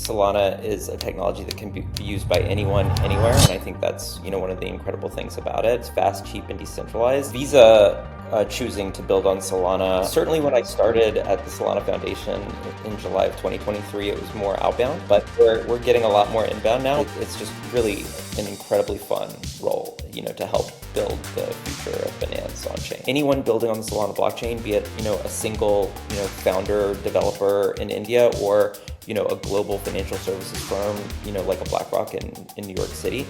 Solana is a technology that can be used by anyone, anywhere, and I think that's one of the incredible things about it. It's fast, cheap, and decentralized. Visa choosing to build on Solana. Certainly when I started at the Solana Foundation in July of 2023, it was more outbound, but we're getting a lot more inbound now. It's just really an incredibly fun role, to help build the future of finance on chain. Anyone building on the Solana blockchain, be it, a single, founder, developer in India, or a global financial services firm, like a BlackRock in New York City.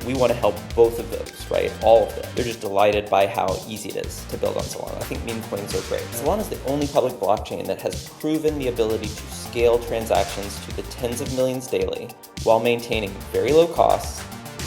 We want to help both of those, right? All of them. They're just delighted by how easy it is to build on Solana. I think meme coins are great. Solana is the only public blockchain that has proven the ability to scale transactions to the tens of millions daily while maintaining very low costs,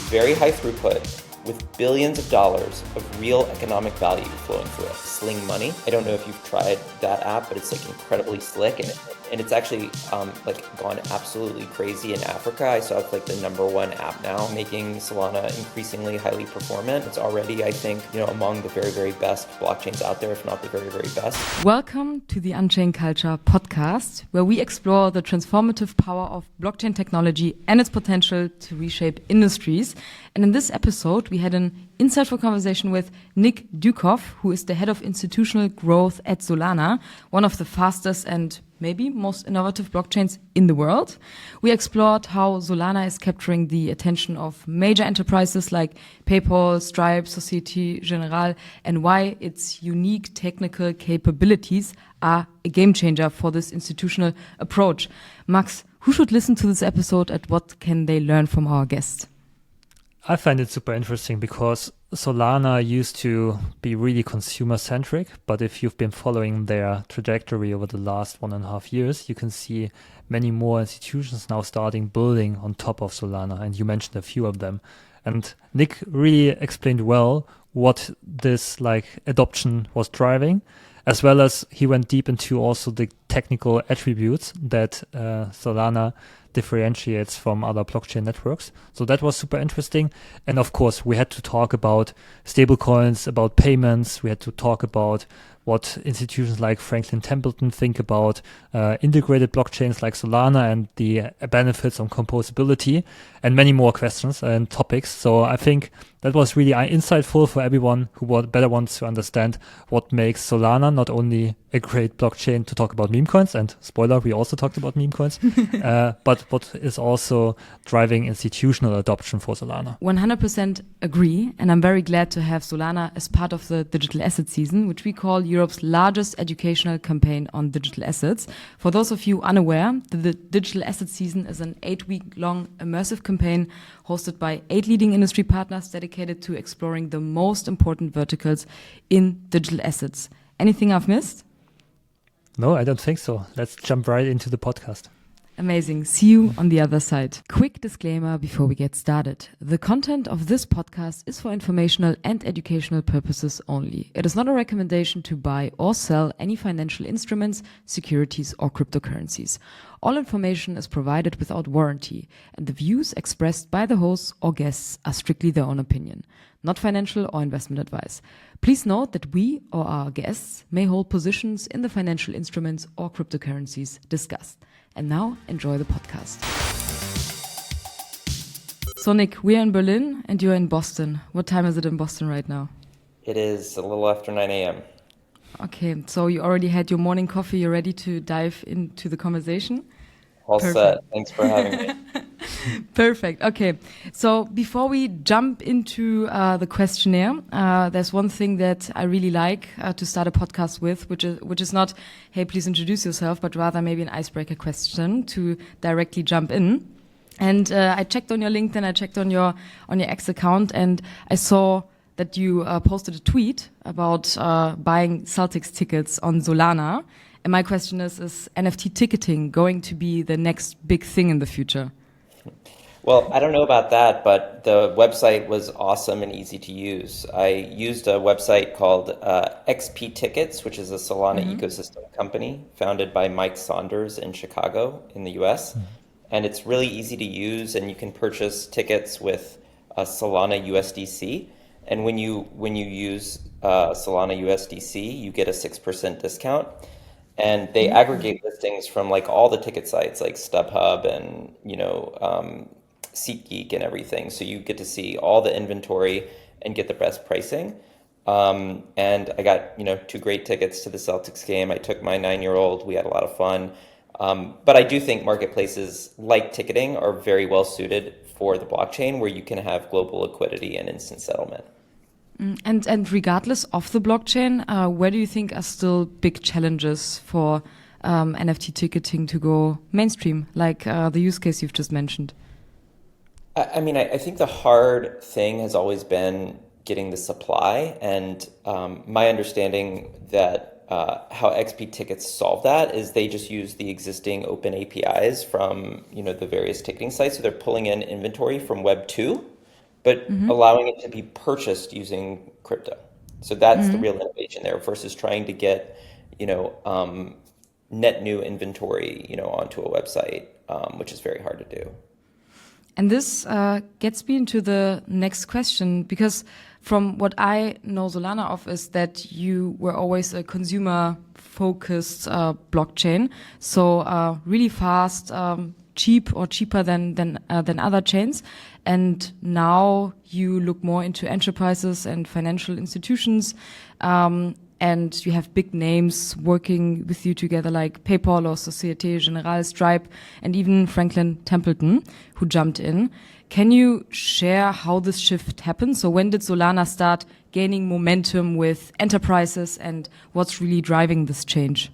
very high throughput, with billions of dollars of real economic value flowing through it. Sling Money. I don't know if you've tried that app, but it's incredibly slick, and it's actually gone absolutely crazy in Africa. I saw it's the #1 app now, making Solana increasingly highly performant. It's already, I think, among the very, very best blockchains out there, if not the very, very best. Welcome to the Onchain Culture Podcast, where we explore the transformative power of blockchain technology and its potential to reshape industries. And in this episode, we had an insightful conversation with Nick Ducoff, who is the head of institutional growth at Solana, one of the fastest and maybe most innovative blockchains in the world. We explored how Solana is capturing the attention of major enterprises like PayPal, Stripe, Societe Generale, and why its unique technical capabilities are a game changer for this institutional approach. Max, who should listen to this episode and what can they learn from our guest? I find it super interesting because Solana used to be really consumer-centric, but if you've been following their trajectory over the last 1.5 years, you can see many more institutions now starting building on top of Solana, and you mentioned a few of them. And Nick really explained well what this adoption was driving, as well as he went deep into also the technical attributes that Solana differentiates from other blockchain networks. So that was super interesting. And of course, we had to talk about stablecoins, about payments. We had to talk about what institutions like Franklin Templeton think about integrated blockchains like Solana and the benefits on composability, and many more questions and topics. So I think that was really insightful for everyone who better wants to understand what makes Solana not only a great blockchain to talk about meme coins, and spoiler, we also talked about meme coins, but what is also driving institutional adoption for Solana. 100% agree, and I'm very glad to have Solana as part of the digital asset season, which we call Europe's largest educational campaign on digital assets. For those of you unaware, the digital asset season is an 8-week-long immersive campaign hosted by 8 leading industry partners dedicated to exploring the most important verticals in digital assets. Anything I've missed? No, I don't think so. Let's jump right into the podcast. Amazing. See you on the other side. Quick disclaimer before we get started. The content of this podcast is for informational and educational purposes only. It is not a recommendation to buy or sell any financial instruments, securities, or cryptocurrencies. All information is provided without warranty, and the views expressed by the hosts or guests are strictly their own opinion, not financial or investment advice. Please note that we or our guests may hold positions in the financial instruments or cryptocurrencies discussed. And now, enjoy the podcast. So Nick, we are in Berlin and you're in Boston. What time is it in Boston right now? It is a little after 9 a.m. Okay, so you already had your morning coffee. You're ready to dive into the conversation? All set. Thanks for having me. Perfect. Okay. So before we jump into the questionnaire, there's one thing that I really like to start a podcast with, which is not, hey, please introduce yourself, but rather maybe an icebreaker question to directly jump in. And I checked on your LinkedIn, I checked on your X account, and I saw that you posted a tweet about buying Celtics tickets on Solana. And my question is NFT ticketing going to be the next big thing in the future? Well, I don't know about that, but the website was awesome and easy to use. I used a website called XP Tickets, which is a Solana ecosystem company founded by Mike Saunders in Chicago in the US. And it's really easy to use, and you can purchase tickets with Solana USDC. And when you use Solana USDC, you get a 6% discount. and they aggregate listings from like all the ticket sites like StubHub and SeatGeek and everything. So you get to see all the inventory and get the best pricing. And I got, two great tickets to the Celtics game. I took my 9-year-old. We had a lot of fun. But I do think marketplaces like ticketing are very well suited for the blockchain, where you can have global liquidity and instant settlement. And regardless of the blockchain, where do you think are still big challenges for NFT ticketing to go mainstream, like the use case you've just mentioned? I think the hard thing has always been getting the supply, and my understanding that how XP Tickets solve that is they just use the existing open APIs from the various ticketing sites. So they're pulling in inventory from Web 2, but allowing it to be purchased using crypto. So that's the real innovation there versus trying to get net new inventory onto a website, which is very hard to do. And this gets me into the next question, because from what I know Solana of is that you were always a consumer-focused blockchain, so really fast, cheap or cheaper than other chains. And now you look more into enterprises and financial institutions, and you have big names working with you together like PayPal or Societe Generale, Stripe, and even Franklin Templeton, who jumped in. Can you share how this shift happened? So when did Solana start gaining momentum with enterprises, and what's really driving this change?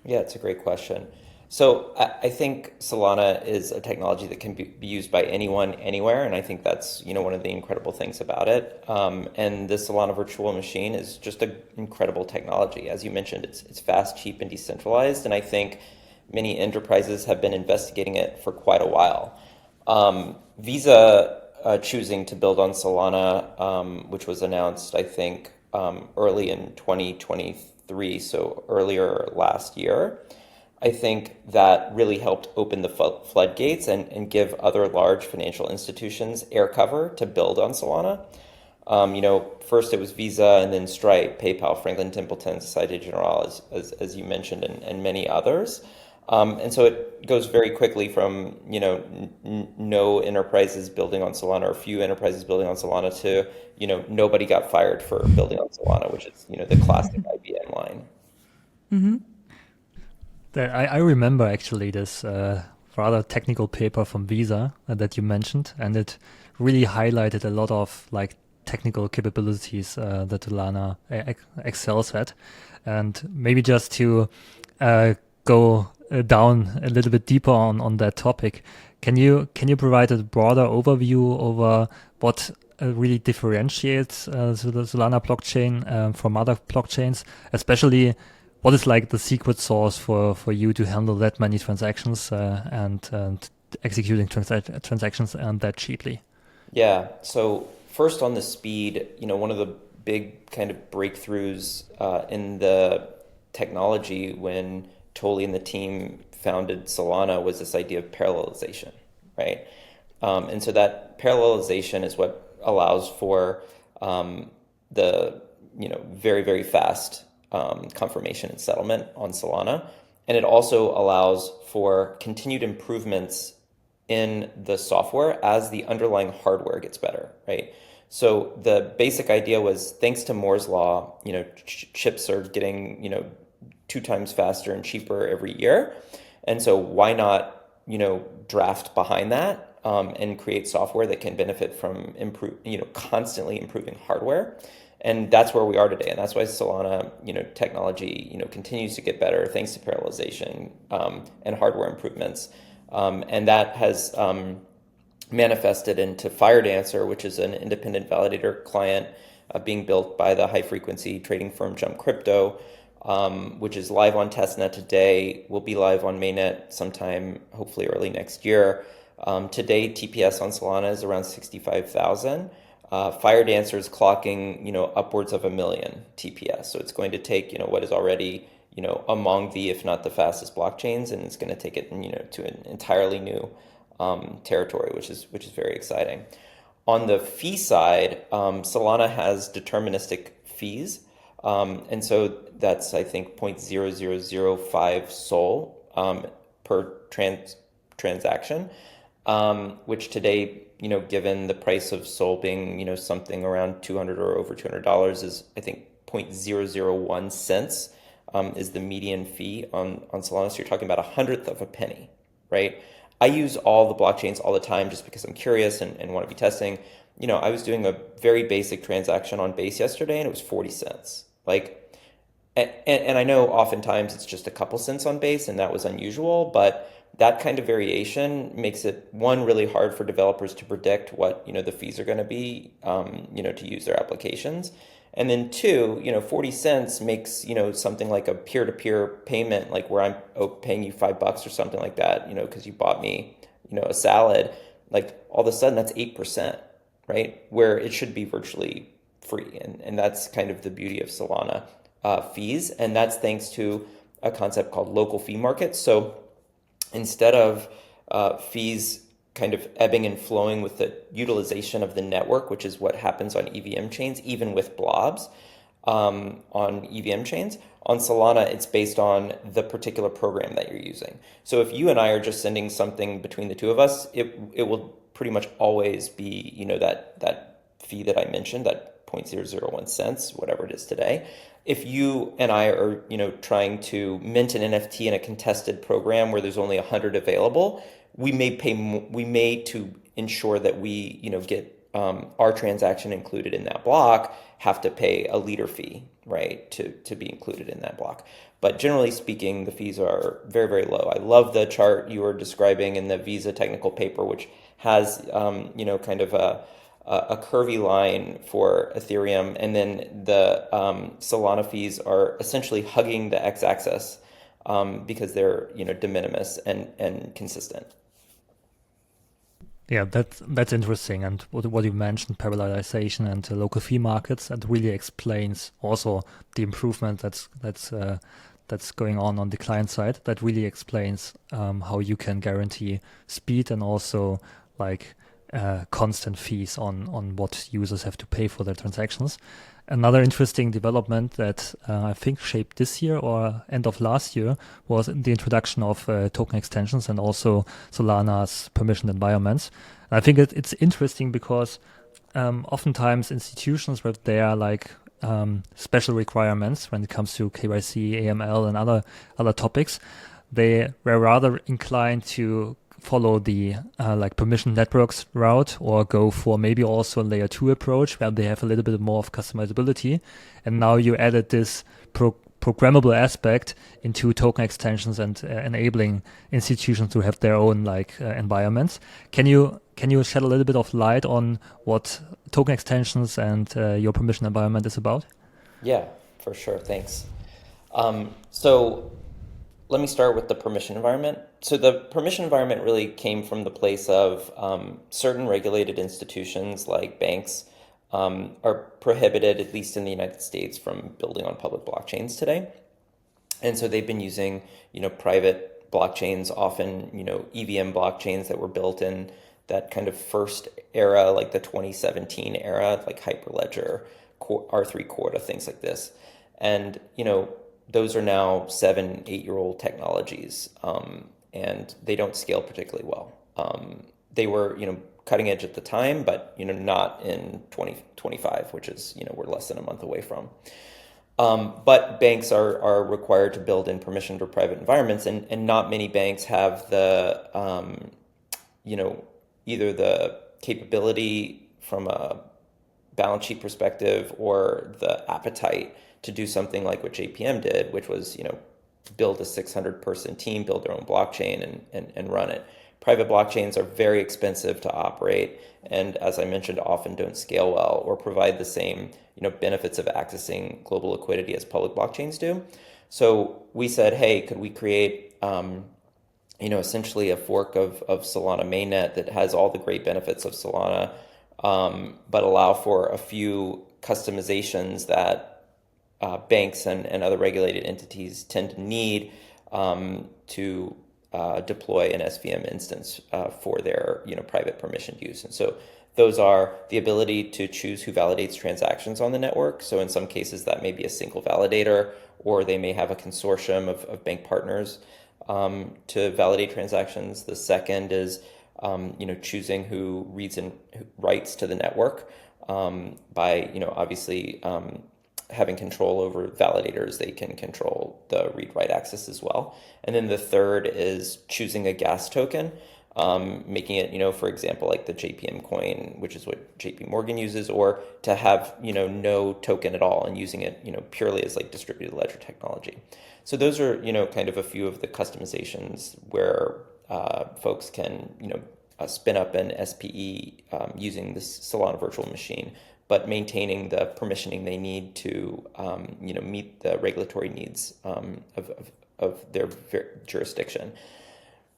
Yeah, it's a great question. So I think Solana is a technology that can be used by anyone, anywhere, and I think that's one of the incredible things about it. And the Solana virtual machine is just an incredible technology. As you mentioned, it's fast, cheap, and decentralized, and I think many enterprises have been investigating it for quite a while. Visa choosing to build on Solana, which was announced, I think, early in 2023, so earlier last year. I think that really helped open the floodgates and give other large financial institutions air cover to build on Solana. First it was Visa, and then Stripe, PayPal, Franklin Templeton, Societe Generale, as you mentioned, and many others. And so it goes very quickly from no enterprises building on Solana, or few enterprises building on Solana, to nobody got fired for building on Solana, which is the classic IBM line. Mm-hmm. I remember actually this rather technical paper from Visa that you mentioned, and it really highlighted a lot of technical capabilities that Solana excels at. And maybe just to go down a little bit deeper on that topic, can you provide a broader overview over what really differentiates the Solana blockchain from other blockchains, especially what is the secret sauce for you to handle that many transactions and executing transactions and that cheaply? Yeah. So first on the speed, one of the big kind of breakthroughs in the technology when Toli and the team founded Solana was this idea of parallelization, right? And so that parallelization is what allows for the very, very fast confirmation and settlement on Solana. And it also allows for continued improvements in the software as the underlying hardware gets better, right? So the basic idea was, thanks to Moore's law, chips are getting, 2 times faster and cheaper every year. And so why not, draft behind that and create software that can benefit from constantly improving hardware. And that's where we are today. And that's why Solana, technology, continues to get better thanks to parallelization and hardware improvements. And that has manifested into FireDancer, which is an independent validator client being built by the high-frequency trading firm Jump Crypto, which is live on testnet today, will be live on mainnet sometime, hopefully early next year. Today, TPS on Solana is around 65,000. FireDancer is clocking, upwards of 1 million TPS. So it's going to take, what is already, among the, if not the fastest blockchains, and it's going to take it, to an entirely new territory, which is very exciting. On the fee side, Solana has deterministic fees. And so that's, I think, 0.0005 Sol per transaction, which today, given the price of Sol being, something around $200 or over $200 is, I think, 0.001 cents is the median fee on Solana. So you're talking about 1/100th of a penny, right? I use all the blockchains all the time just because I'm curious and want to be testing. I was doing a very basic transaction on Base yesterday and it was 40 cents. And I know oftentimes it's just a couple cents on Base and that was unusual, but that kind of variation makes it, one, really hard for developers to predict what, the fees are going to be, to use their applications. And then two, 40 cents makes, something like a peer-to-peer payment, like where I'm paying you $5 or something like that, because you bought me, a salad, like all of a sudden that's 8%, right? Where it should be virtually free. And that's kind of the beauty of Solana fees. And that's thanks to a concept called local fee markets. So instead of fees kind of ebbing and flowing with the utilization of the network, which is what happens on EVM chains, even with blobs on EVM chains. On Solana, it's based on the particular program that you're using. So if you and I are just sending something between the two of us, it will pretty much always be, that fee that I mentioned, that 0.001 cents, whatever it is today. If you and I are, trying to mint an NFT in a contested program where there's only 100 available, we may to ensure that we, get our transaction included in that block, have to pay a leader fee, right, to be included in that block. But generally speaking, the fees are very, very low. I love the chart you were describing in the Visa technical paper, which has, kind of a curvy line for Ethereum, and then the Solana fees are essentially hugging the x-axis because they're de minimis and consistent. Yeah, that's interesting. And what you mentioned, parallelization and local fee markets, that really explains also the improvement that's going on the client side. That really explains how you can guarantee speed and also constant fees on what users have to pay for their transactions. Another interesting development that I think shaped this year or end of last year was the introduction of token extensions and also Solana's permissioned environments. And I think it's interesting because oftentimes institutions with their special requirements when it comes to KYC, AML, and other topics, they were rather inclined to follow the permission networks route or go for maybe also a layer 2 approach where they have a little bit more of customizability. And now you added this programmable aspect into token extensions and enabling institutions to have their own environments. Can you shed a little bit of light on what token extensions and your permission environment is about? Yeah, for sure. Thanks. So let me start with the permission environment. So the permission environment really came from the place of certain regulated institutions like banks are prohibited, at least in the United States, from building on public blockchains today. And so they've been using, private blockchains, often, EVM blockchains that were built in that kind of first era, like the 2017 era, like Hyperledger, R3 Corda, things like this. And, those are now 7-8-year-old technologies, and they don't scale particularly well. They were, cutting edge at the time, but, not in 2025, which is, we're less than a month away from. But banks are required to build in permissioned or private environments, and not many banks have the, either the capability from a balance sheet perspective or the appetite to do something like what JPM did, which was, build a 600-person team, build their own blockchain and run it. Private blockchains are very expensive to operate, and as I mentioned, often don't scale well or provide the same, benefits of accessing global liquidity as public blockchains do. So we said, hey, could we create, essentially a fork of Solana mainnet that has all the great benefits of Solana, but allow for a few customizations that banks and other regulated entities tend to need to deploy an SVM instance for their private permissioned use. And so those are the ability to choose who validates transactions on the network. So in some cases that may be a single validator, or they may have a consortium of bank partners to validate transactions. The second is choosing who reads and who writes to the network by obviously having control over validators. They can control the read-write access as well. And then the third is choosing a gas token, making it, for example, like the JPM coin, which is what JP Morgan uses, or to have, no token at all and using it, purely as like distributed ledger technology. So those are, kind of a few of the customizations where folks can, spin up an SPE using this Solana virtual machine, but maintaining the permissioning they need to, meet the regulatory needs of their jurisdiction.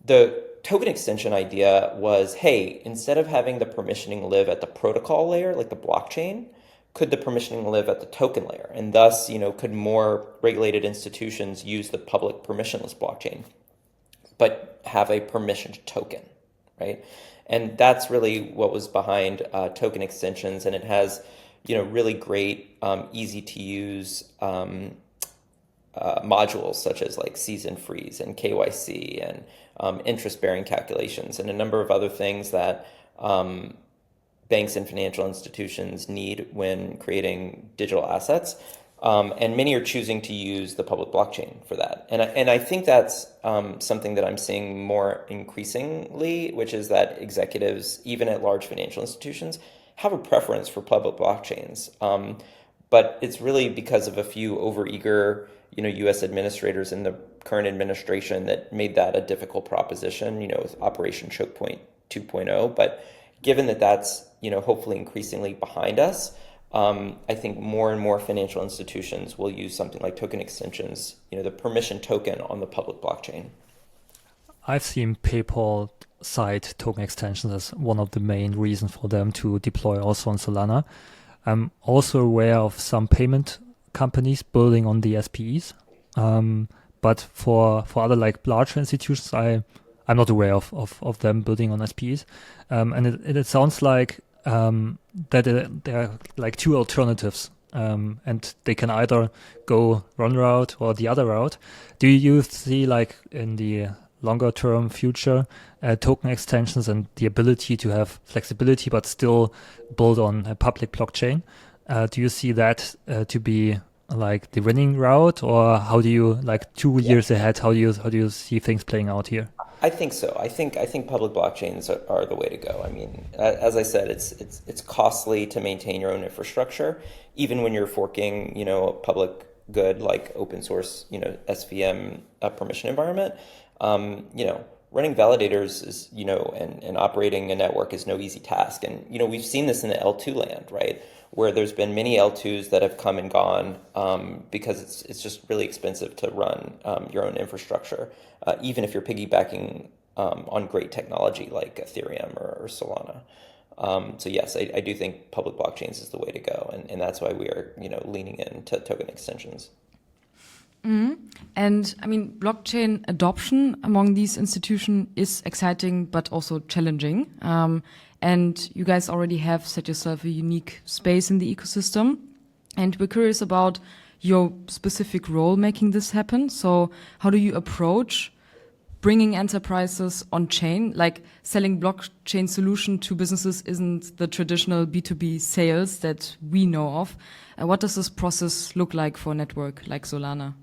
The token extension idea was, hey, instead of having the permissioning live at the protocol layer, like the blockchain, could the permissioning live at the token layer? And thus, could more regulated institutions use the public permissionless blockchain, but have a permissioned token, right? And that's really what was behind token extensions. And it has, really great, easy to use modules such as like season freeze and KYC and interest-bearing calculations and a number of other things that banks and financial institutions need when creating digital assets. And many are choosing to use the public blockchain for that. And I think that's something that I'm seeing more increasingly, which is that executives, even at large financial institutions, have a preference for public blockchains. But it's really because of a few overeager, U.S. administrators in the current administration that made that a difficult proposition, with Operation Choke Point 2.0. But given that that's, hopefully increasingly behind us, I think more and more financial institutions will use something like token extensions, the permission token on the public blockchain. I've seen PayPal cite token extensions as one of the main reasons for them to deploy also on Solana. I'm also aware of some payment companies building on the SPEs. But for other like larger institutions, I'm not aware of them building on SPEs. And it sounds like that there are like two alternatives, and they can either go one route or the other route. Do you see like in the longer term future token extensions and the ability to have flexibility but still build on a public blockchain? Do you see that to be like the winning route, or how do you, like 2 years ahead, how do you see things playing out here? I think so. I think public blockchains are the way to go. I mean, as I said, it's costly to maintain your own infrastructure, even when you're forking, a public good like open source, SVM permission environment. Running validators is, and operating a network is no easy task. And, we've seen this in the L2 land, right? Where there's been many L2s that have come and gone because it's just really expensive to run your own infrastructure, even if you're piggybacking on great technology like Ethereum or Solana. So yes, I do think public blockchains is the way to go, and that's why we are leaning into token extensions. Mm-hmm. And I mean, blockchain adoption among these institutions is exciting, but also challenging. And you guys already have set yourself a unique space in the ecosystem. And we're curious about your specific role making this happen. So how do you approach bringing enterprises on chain? Like selling blockchain solution to businesses isn't the traditional B2B sales that we know of. What does this process look like for a network like Solana?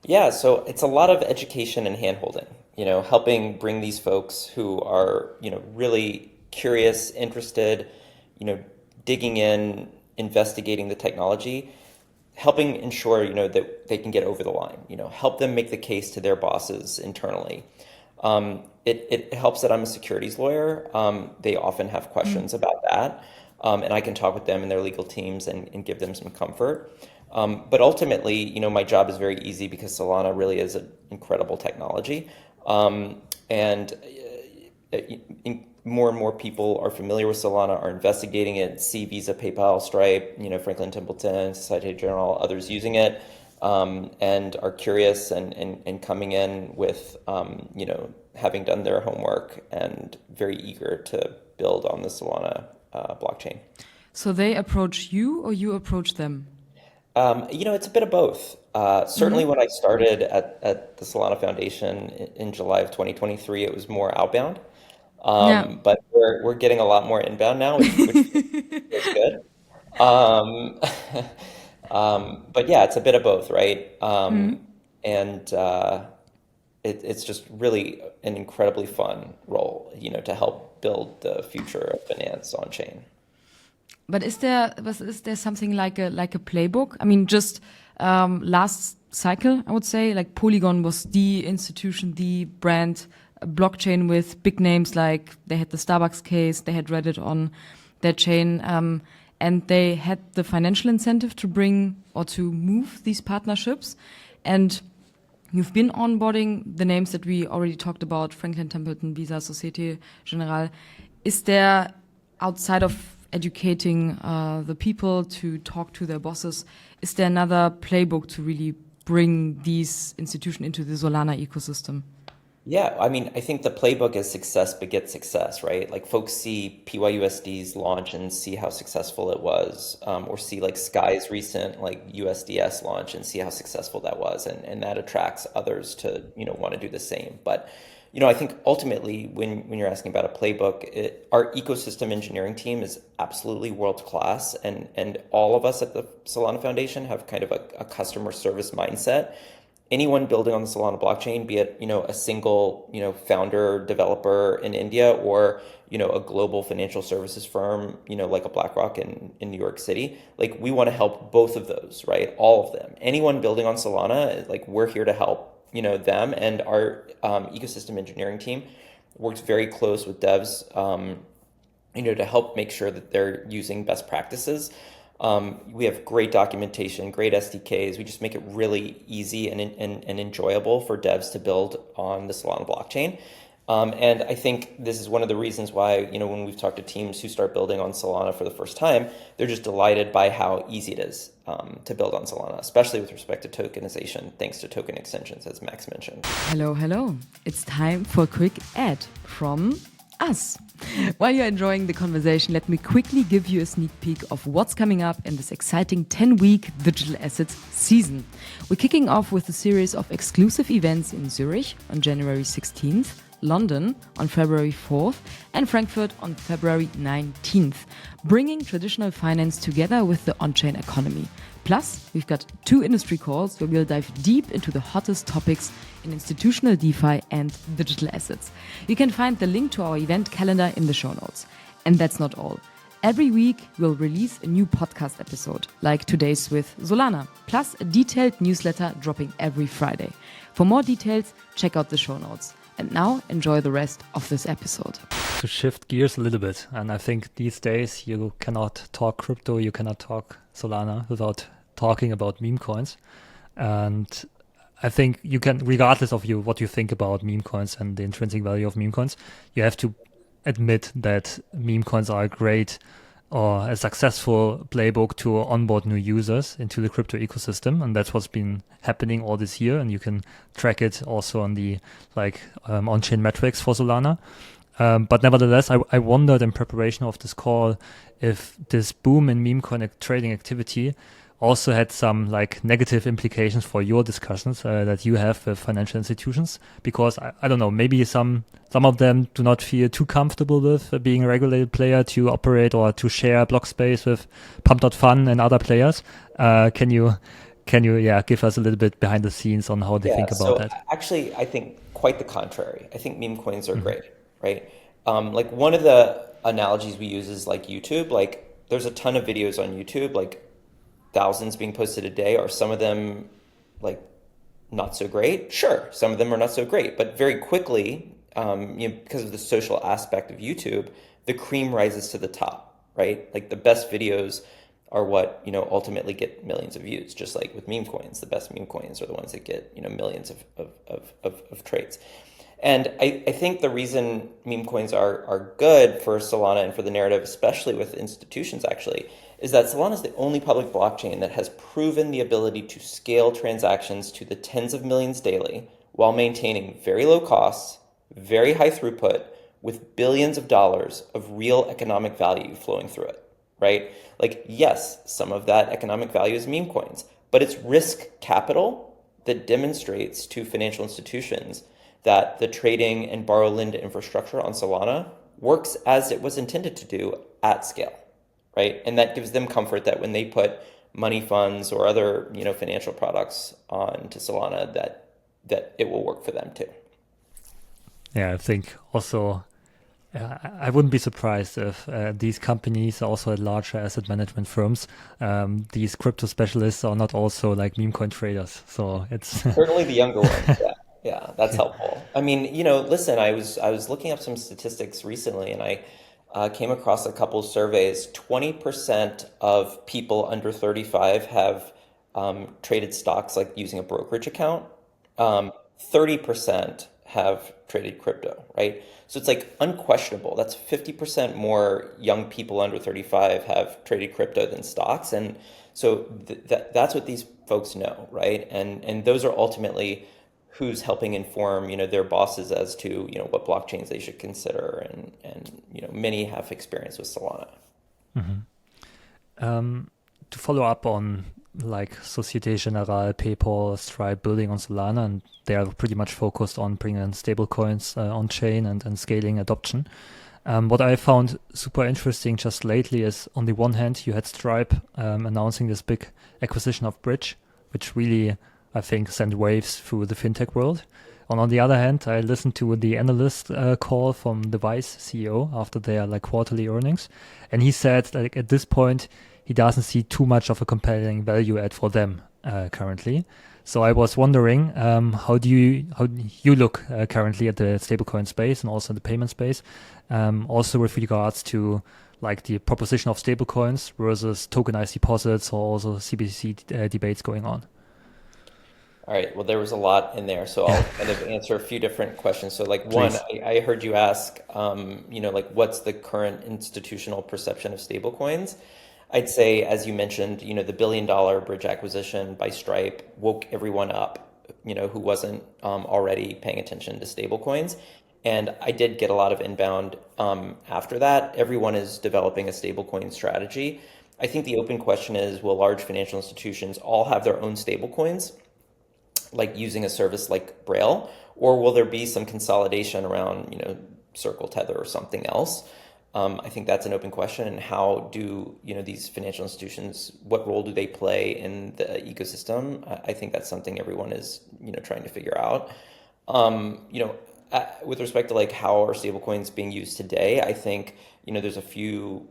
Yeah, so it's a lot of education and handholding, helping bring these folks who are, really curious, interested, digging in, investigating the technology, helping ensure, that they can get over the line, help them make the case to their bosses internally. It helps that I'm a securities lawyer. They often have questions about that. And I can talk with them and their legal teams and give them some comfort. But ultimately, my job is very easy because Solana really is an incredible technology. And more and more people are familiar with Solana, are investigating it, see Visa, PayPal, Stripe, Franklin Templeton, Societe Generale, others using it. and are curious and coming in with, having done their homework and very eager to build on the Solana blockchain. So they approach you or you approach them? It's a bit of both. Certainly when I started at the Solana Foundation in July of 2023, it was more outbound. Yeah. But we're getting a lot more inbound now, which feels good. Um, but yeah, it's a bit of both, right? And it's just really an incredibly fun role, to help build the future of finance on chain. But is there something like a playbook? I mean, just last cycle, I would say, like Polygon was the institution, the brand blockchain with big names, like they had the Starbucks case, they had Reddit on their chain, and they had the financial incentive to bring or to move these partnerships. And you've been onboarding the names that we already talked about, Franklin Templeton, Visa, Societe Generale. Is there, outside of educating the people to talk to their bosses, is there another playbook to really bring these institutions into the Solana ecosystem? Yeah, I mean, I think the playbook is success begets success, right? Like folks see PYUSD's launch and see how successful it was, or see like Sky's recent like USDS launch and see how successful that was, and that attracts others to want to do the same. But I think ultimately when you're asking about a playbook, our ecosystem engineering team is absolutely world class, and all of us at the Solana Foundation have kind of a customer service mindset. Anyone building on the Solana blockchain, be it, a single, founder, developer in India or, a global financial services firm, like a BlackRock in New York City, like we want to help both of those, right? All of them. Anyone building on Solana, like we're here to help, them, and our ecosystem engineering team works very close with devs, to help make sure that they're using best practices. We have great documentation, great SDKs. We just make it really easy and enjoyable for devs to build on the Solana blockchain. And I think this is one of the reasons why, when we've talked to teams who start building on Solana for the first time, they're just delighted by how easy it is to build on Solana, especially with respect to tokenization, thanks to token extensions, as Max mentioned. Hello. It's time for a quick ad from us. While you're enjoying the conversation, let me quickly give you a sneak peek of what's coming up in this exciting 10-week digital assets season. We're kicking off with a series of exclusive events in Zurich on January 16th, London on February 4th, and Frankfurt on February 19th, bringing traditional finance together with the on-chain economy. Plus, we've got 2 industry calls where we'll dive deep into the hottest topics in institutional DeFi and digital assets. You can find the link to our event calendar in the show notes. And that's not all. Every week, we'll release a new podcast episode, like today's with Solana, plus a detailed newsletter dropping every Friday. For more details, check out the show notes. And now, enjoy the rest of this episode. To shift gears a little bit, and I think these days you cannot talk crypto, you cannot talk Solana without talking about meme coins. And I think you can, regardless of what you think about meme coins and the intrinsic value of meme coins, you have to admit that meme coins are a great or a successful playbook to onboard new users into the crypto ecosystem. And that's what's been happening all this year. And you can track it also on the on-chain metrics for Solana. But nevertheless, I wondered in preparation of this call if this boom in meme coin trading activity also had some negative implications for your discussions that you have with financial institutions, because I don't know, maybe some of them do not feel too comfortable with being a regulated player to operate or to share block space with Pump.Fun and other players. Can you give us a little bit behind the scenes on how they think about that? Actually, I think quite the contrary. I think meme coins are great, right? One of the analogies we use is like YouTube. There's a ton of videos on YouTube, thousands being posted a day. Are some of them not so great? Sure, some of them are not so great, but very quickly, because of the social aspect of YouTube, the cream rises to the top, right? The best videos are what ultimately get millions of views. Just like with meme coins, the best meme coins are the ones that get millions of trades. And I think the reason meme coins are good for Solana and for the narrative, especially with institutions actually, is that Solana is the only public blockchain that has proven the ability to scale transactions to the tens of millions daily while maintaining very low costs, very high throughput, with billions of dollars of real economic value flowing through it, right? Like, yes, some of that economic value is meme coins, but it's risk capital that demonstrates to financial institutions that the trading and borrow lend infrastructure on Solana works as it was intended to do at scale, right? And that gives them comfort that when they put money funds or other, financial products onto Solana, that it will work for them too. Yeah, I think also I wouldn't be surprised if these companies are also at larger asset management firms. These crypto specialists are not also like meme coin traders. So it's Certainly the younger ones. Yeah. Yeah, that's yeah. helpful. I mean, listen, I was looking up some statistics recently and I came across a couple surveys. 20% of people under 35 have traded stocks like using a brokerage account. 30% have traded crypto, right? So it's like unquestionable. That's 50% more young people under 35 have traded crypto than stocks. And so that's what these folks know, right? And those are ultimately who's helping inform, their bosses as to, what blockchains they should consider. And many have experience with Solana. To follow up on like Societe Generale, PayPal, Stripe building on Solana, and they are pretty much focused on bringing stablecoins on chain and scaling adoption. What I found super interesting just lately is, on the one hand, you had Stripe announcing this big acquisition of Bridge, which really, I think, sent waves through the fintech world. And on the other hand, I listened to the analyst call from the Vice CEO after their like quarterly earnings, and he said like at this point he doesn't see too much of a compelling value add for them currently. So I was wondering, how do you look currently at the stablecoin space and also the payment space, also with regards to like the proposition of stablecoins versus tokenized deposits, or also CBDC debates going on? All right. Well, there was a lot in there, so I'll kind of answer a few different questions. So, like one, Please. I heard you ask, like what's the current institutional perception of stablecoins? I'd say, as you mentioned, the $1 billion Bridge acquisition by Stripe woke everyone up, who wasn't already paying attention to stablecoins. And I did get a lot of inbound after that. Everyone is developing a stablecoin strategy. I think the open question is, will large financial institutions all have their own stablecoins, like using a service like Braille, or will there be some consolidation around, Circle, Tether, or something else? I think that's an open question. And how do, these financial institutions, what role do they play in the ecosystem? I think that's something everyone is, trying to figure out. With respect to like how are stablecoins being used today, I think, there's a few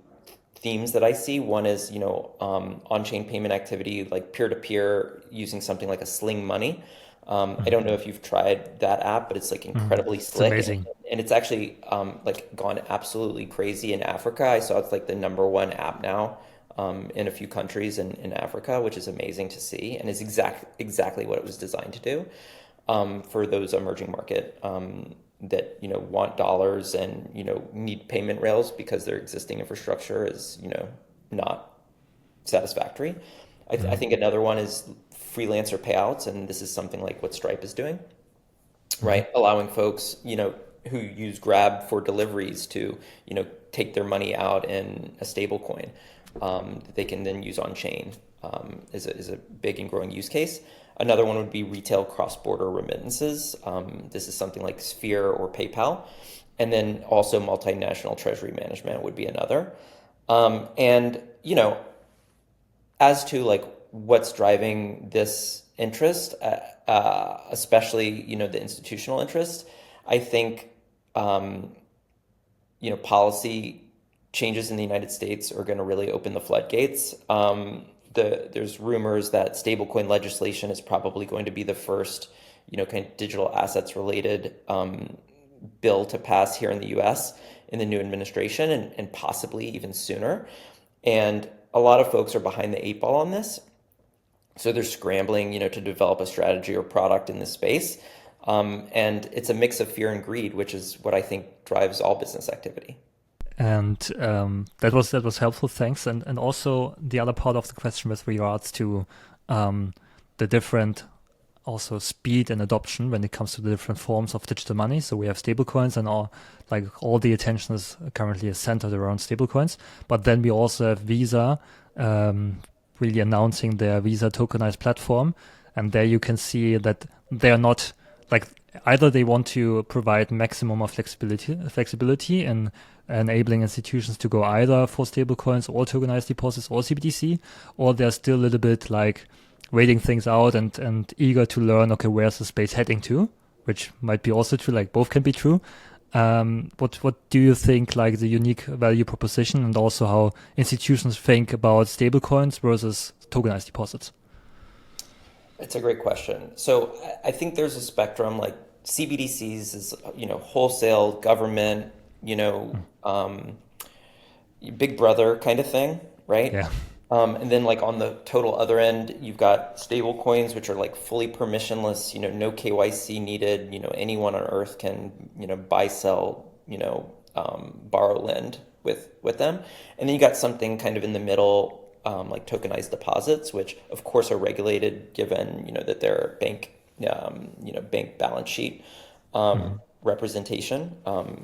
themes that I see. One is, on-chain payment activity, like peer-to-peer, using something like a Sling Money. I don't know if you've tried that app, but it's like incredibly It's slick. amazing. And it's actually like gone absolutely crazy in Africa. I saw it's like the #1 app now in a few countries in Africa, which is amazing to see, and is exactly what it was designed to do for those emerging market that want dollars and need payment rails because their existing infrastructure is not satisfactory. I think another one is freelancer payouts, and this is something like what Stripe is doing, right? Allowing folks who use Grab for deliveries to take their money out in a stable coin that they can then use on chain is a big and growing use case. Another one would be retail cross-border remittances. This is something like Sphere or PayPal. And then also multinational treasury management would be another. And, as to like what's driving this interest, especially, the institutional interest, I think, policy changes in the United States are going to really open the floodgates. There's rumors that stablecoin legislation is probably going to be the first, kind of digital assets related bill to pass here in the U.S. in the new administration, and possibly even sooner. And a lot of folks are behind the 8 ball on this, so they're scrambling, to develop a strategy or product in this space. And it's a mix of fear and greed, which is what I think drives all business activity. And that was helpful, thanks. And also the other part of the question with regards to the different also speed and adoption when it comes to the different forms of digital money. So we have stablecoins, and all the attention is currently centered around stablecoins. But then we also have Visa really announcing their Visa tokenized platform, and there you can see that they're not like, either they want to provide maximum of flexibility in enabling institutions to go either for stablecoins or tokenized deposits or CBDC, or they're still a little bit like waiting things out and eager to learn, okay, where's the space heading to, which might be also true, like both can be true. What do you think, like the unique value proposition, and also how institutions think about stablecoins versus tokenized deposits? It's a great question. So I think there's a spectrum. Like CBDCs is, wholesale government, big brother kind of thing, right? Yeah. And then like on the total other end, you've got stable coins, which are like fully permissionless, no KYC needed, anyone on earth can, buy, sell, borrow, lend with them. And then you got something kind of in the middle, like tokenized deposits, which of course are regulated given, that they're bank balance sheet representation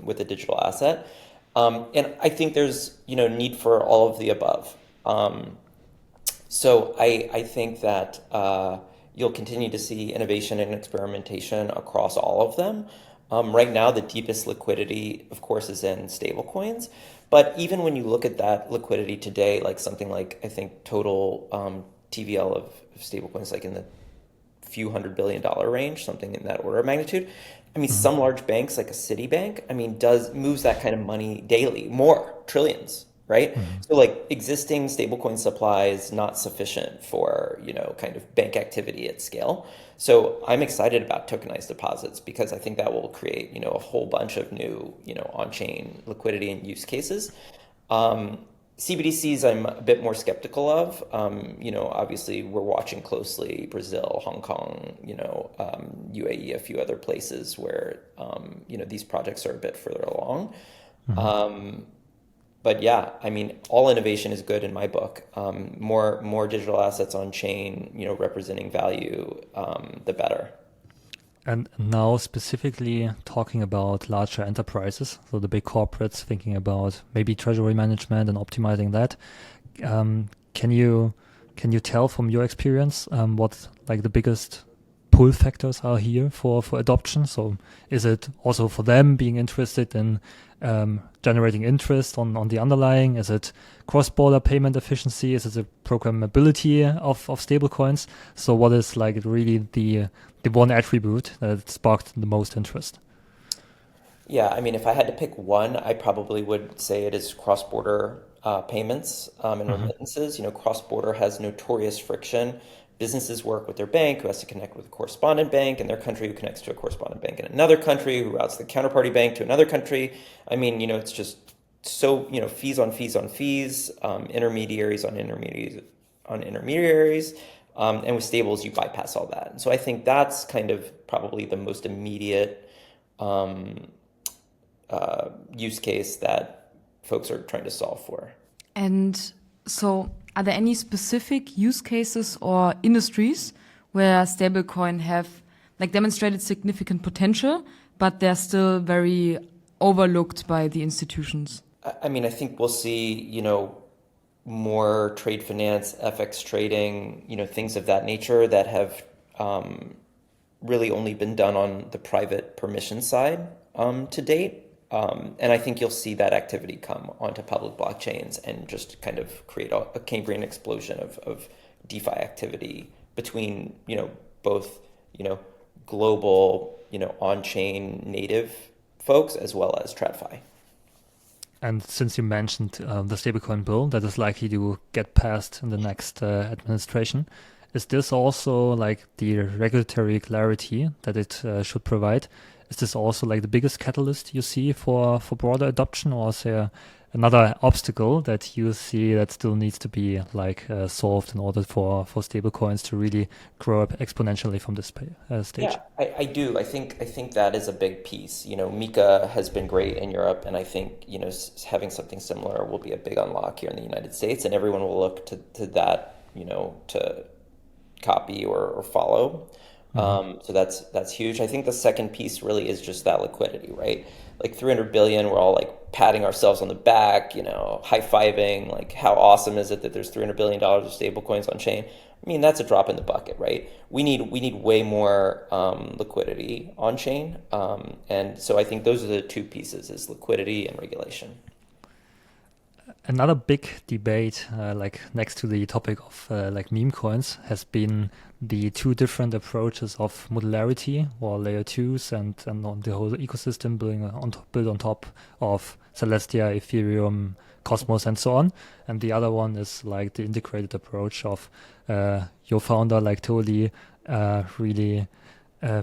with a digital asset. And I think there's, need for all of the above. So I think that you'll continue to see innovation and experimentation across all of them. Right now, the deepest liquidity, of course, is in stablecoins. But even when you look at that liquidity today, like something like, I think, total TVL of stablecoins, like in the few $100 billion range, something in that order of magnitude. I mean, some large banks, like a Citibank, moves that kind of money daily, more trillions, right? So like existing stablecoin supply is not sufficient for, kind of bank activity at scale. So I'm excited about tokenized deposits because I think that will create, a whole bunch of new, on-chain liquidity and use cases. CBDCs I'm a bit more skeptical of. Obviously we're watching closely Brazil, Hong Kong, UAE, a few other places where, these projects are a bit further along. But yeah, all innovation is good in my book. More digital assets on chain, representing value, the better. And now specifically talking about larger enterprises, so the big corporates thinking about maybe treasury management and optimizing that. Can you tell from your experience what like the biggest pull factors are here for adoption? So is it also for them being interested in generating interest on the underlying? Is it cross-border payment efficiency? Is it the programmability of stablecoins? So what is like really the one attribute that sparked the most interest? Yeah, if I had to pick one, I probably would say it is cross-border payments and remittances. Cross-border has notorious friction. Businesses work with their bank, who has to connect with a correspondent bank in their country, who connects to a correspondent bank in another country, who routes the counterparty bank to another country. It's just so, fees on fees on fees, intermediaries on intermediaries on intermediaries. And with stables, you bypass all that. And so I think that's kind of probably the most immediate use case that folks are trying to solve for. And so are there any specific use cases or industries where stablecoin have like demonstrated significant potential, but they're still very overlooked by the institutions? I think we'll see, more trade finance, FX trading, things of that nature that have really only been done on the private permission side to date. And I think you'll see that activity come onto public blockchains and just kind of create a Cambrian explosion of DeFi activity between, both, global, on-chain native folks as well as TradFi. And since you mentioned the stablecoin bill that is likely to get passed in the next administration, is this also like the regulatory clarity that it should provide? is this also like the biggest catalyst you see for broader adoption, or is there another obstacle that you see that still needs to be like solved in order for stablecoins to really grow up exponentially from this stage? Yeah, I do. I think that is a big piece. Mika has been great in Europe, and I think, having something similar will be a big unlock here in the United States, and everyone will look to that, to copy or follow. So that's huge. I think the second piece really is just that liquidity, right? Like 300 billion, we're all like patting ourselves on the back, high-fiving, like how awesome is it that there's $300 billion of stablecoins on chain? I mean, that's a drop in the bucket, right? We need way more liquidity on chain. And so I think those are the two pieces, is liquidity and regulation. Another big debate, like next to the topic of like meme coins, has been the two different approaches of modularity, or layer twos, and on the whole ecosystem built on top of Celestia, Ethereum, Cosmos, and so on. And the other one is like the integrated approach of your founder, like Toli, really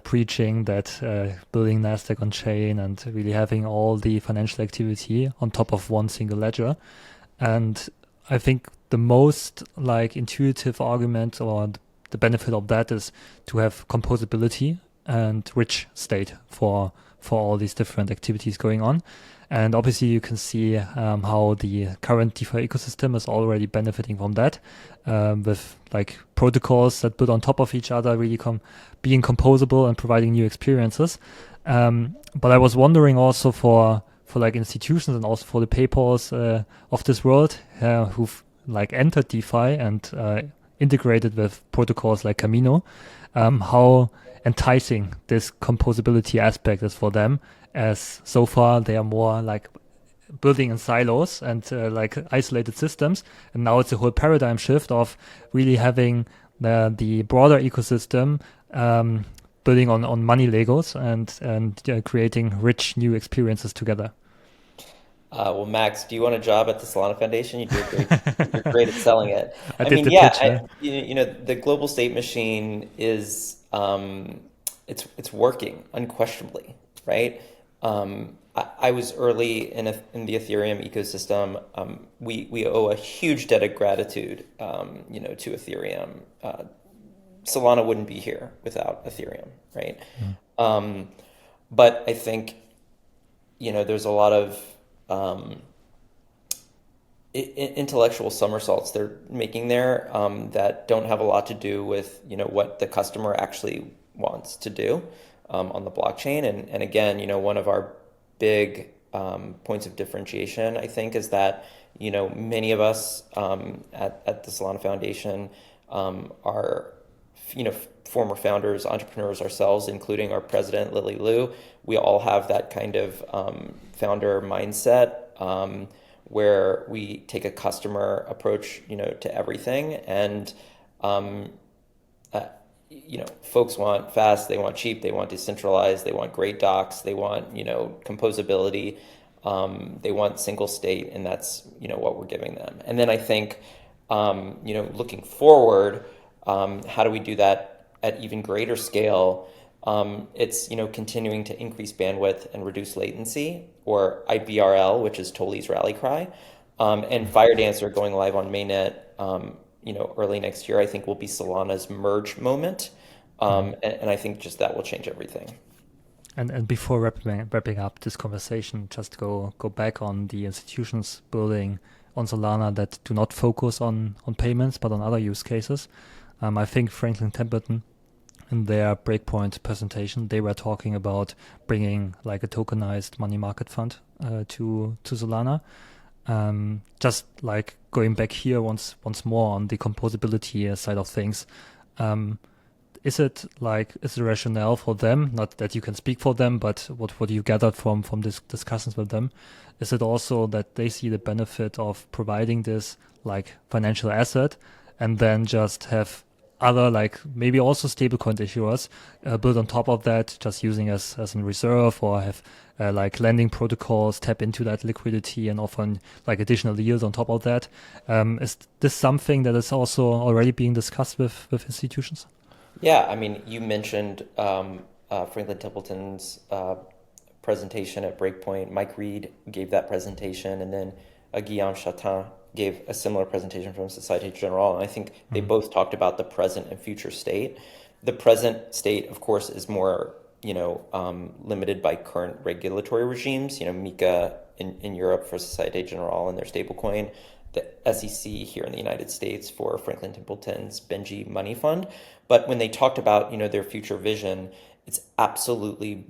preaching that building Nasdaq on chain and really having all the financial activity on top of one single ledger. And I think the most like intuitive argument or the benefit of that is to have composability and rich state for all these different activities going on. And obviously you can see how the current DeFi ecosystem is already benefiting from that, with like protocols that build on top of each other, really being composable and providing new experiences. But I was wondering also for like institutions and also for the PayPals of this world who've like entered DeFi and integrated with protocols like Camino, how enticing this composability aspect is for them, as so far they are more like building in silos and like isolated systems, and now it's a whole paradigm shift of really having the broader ecosystem building on money Legos and creating rich new experiences together. Well, Max, do you want a job at the Solana Foundation? You're great at selling it. I I did mean, the yeah, pitch. the global state machine is it's working unquestionably, right? I was early in the Ethereum ecosystem. We owe a huge debt of gratitude, to Ethereum. Solana wouldn't be here without Ethereum, right? But I think, there's a lot of intellectual somersaults they're making there that don't have a lot to do with what the customer actually wants to do on the blockchain. And again, one of our big points of differentiation, I think, is that many of us at the Solana Foundation are former founders, entrepreneurs ourselves, including our president, Lily Liu. We all have that kind of founder mindset where we take a customer approach, to everything. And, folks want fast, they want cheap, they want decentralized, they want great docs, they want, composability, they want single state, and that's, what we're giving them. And then I think, looking forward, how do we do that at even greater scale? It's continuing to increase bandwidth and reduce latency, or IBRL, which is Toli's rally cry, and Firedancer going live on mainnet, early next year. I think will be Solana's merge moment, and I think just that will change everything. And before wrapping up this conversation, just go back on the institutions building on Solana that do not focus on payments but on other use cases. I think Franklin Templeton, in their Breakpoint presentation, they were talking about bringing like a tokenized money market fund to Solana. Just like going back here once more on the composability side of things. Is it a rationale for them? Not that you can speak for them, but what you gathered from this discussions with them, is it also that they see the benefit of providing this like financial asset and then just have other like maybe also stablecoin issuers build on top of that, just using as a reserve, or have like lending protocols tap into that liquidity and offer like additional yield on top of that? Is this something that is also already being discussed with institutions? Yeah, I mean, you mentioned Franklin Templeton's presentation at Breakpoint. Mike Reed gave that presentation, and then Guillaume Chatin gave a similar presentation from Societe Generale. And I think they both talked about the present and future state. The present state, of course, is more limited by current regulatory regimes. MiCA in Europe for Societe Generale and their stablecoin, the SEC here in the United States for Franklin Templeton's Benji Money Fund. But when they talked about their future vision, it's absolutely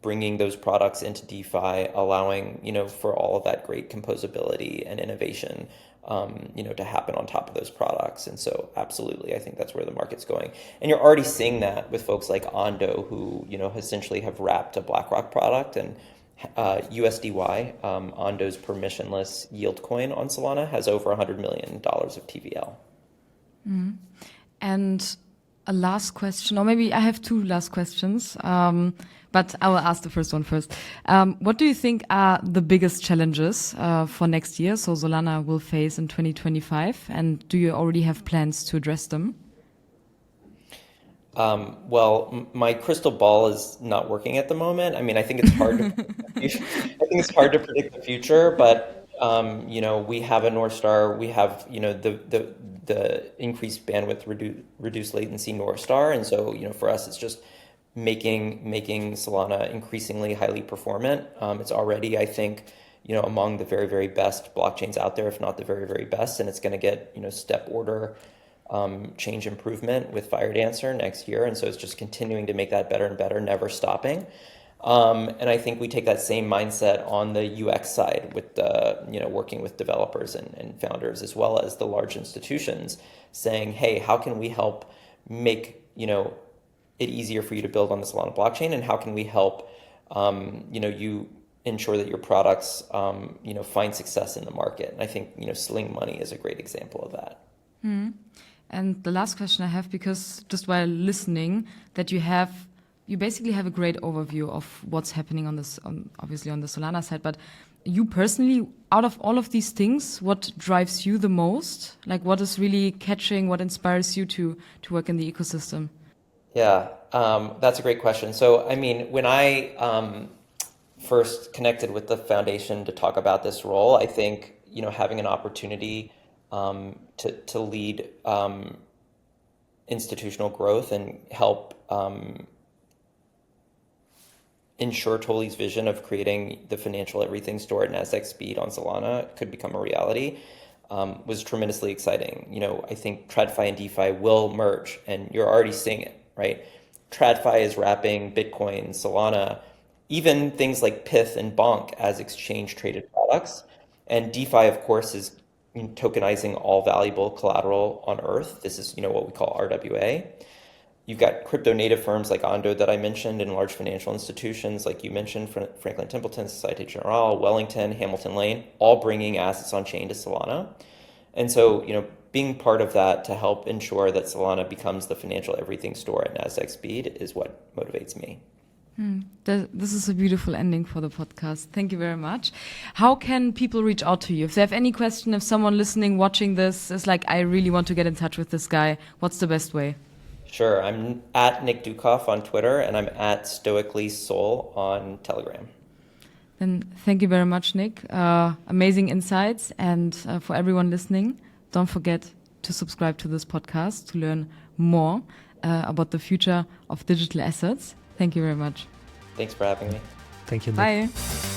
bringing those products into DeFi, allowing for all of that great composability and innovation to happen on top of those products. And so absolutely, I think that's where the market's going. And you're already seeing that with folks like Ondo, who essentially have wrapped a BlackRock product, and USDY, Ondo's permissionless yield coin on Solana, has over $100 million of TVL. And a last question, or maybe I have two last questions, but I will ask the first one first. What do you think are the biggest challenges for next year, so Solana will face in 2025, and do you already have plans to address them? Well, my crystal ball is not working at the moment. I mean, I think it's hard to predict the future, but we have a North Star. We have the increased bandwidth, reduced latency North Star, and so for us, it's just making Solana increasingly highly performant. It's already, I think, among the very, very best blockchains out there, if not the very, very best, and it's going to get step order change improvement with FireDancer next year, and so it's just continuing to make that better and better, never stopping. And I think we take that same mindset on the UX side with the working with developers and founders, as well as the large institutions, saying, hey, how can we help make it easier for you to build on the Solana blockchain, and how can we help you ensure that your products find success in the market? And I think Sling Money is a great example of that. And the last question I have, because just while listening, that you basically have a great overview of what's happening obviously on the Solana side, but you personally, out of all of these things, what drives you the most? Like, what is really catching, what inspires you to work in the ecosystem? Yeah, that's a great question. So, I mean, when I first connected with the foundation to talk about this role, I think, having an opportunity to lead institutional growth and help ensure Toli's vision of creating the financial everything store at Nasdaq speed on Solana could become a reality was tremendously exciting. I think TradFi and DeFi will merge, and you're already seeing it, right? TradFi is wrapping Bitcoin, Solana, even things like Pyth and Bonk as exchange traded products. And DeFi, of course, is tokenizing all valuable collateral on Earth. This is, what we call RWA. You've got crypto native firms like Ondo that I mentioned, and large financial institutions like you mentioned, Franklin Templeton, Societe Generale, Wellington, Hamilton Lane, all bringing assets on chain to Solana. And so, being part of that to help ensure that Solana becomes the financial everything store at Nasdaq speed is what motivates me. This is a beautiful ending for the podcast. Thank you very much. How can people reach out to you? If they have any question, if someone listening, watching this is like, I really want to get in touch with this guy, what's the best way? Sure. I'm at Nick Ducoff on Twitter, and I'm at Stoically Soul on Telegram. Then thank you very much, Nick. Amazing insights. And for everyone listening, don't forget to subscribe to this podcast to learn more about the future of digital assets. Thank you very much. Thanks for having me. Thank you, Nick. Bye.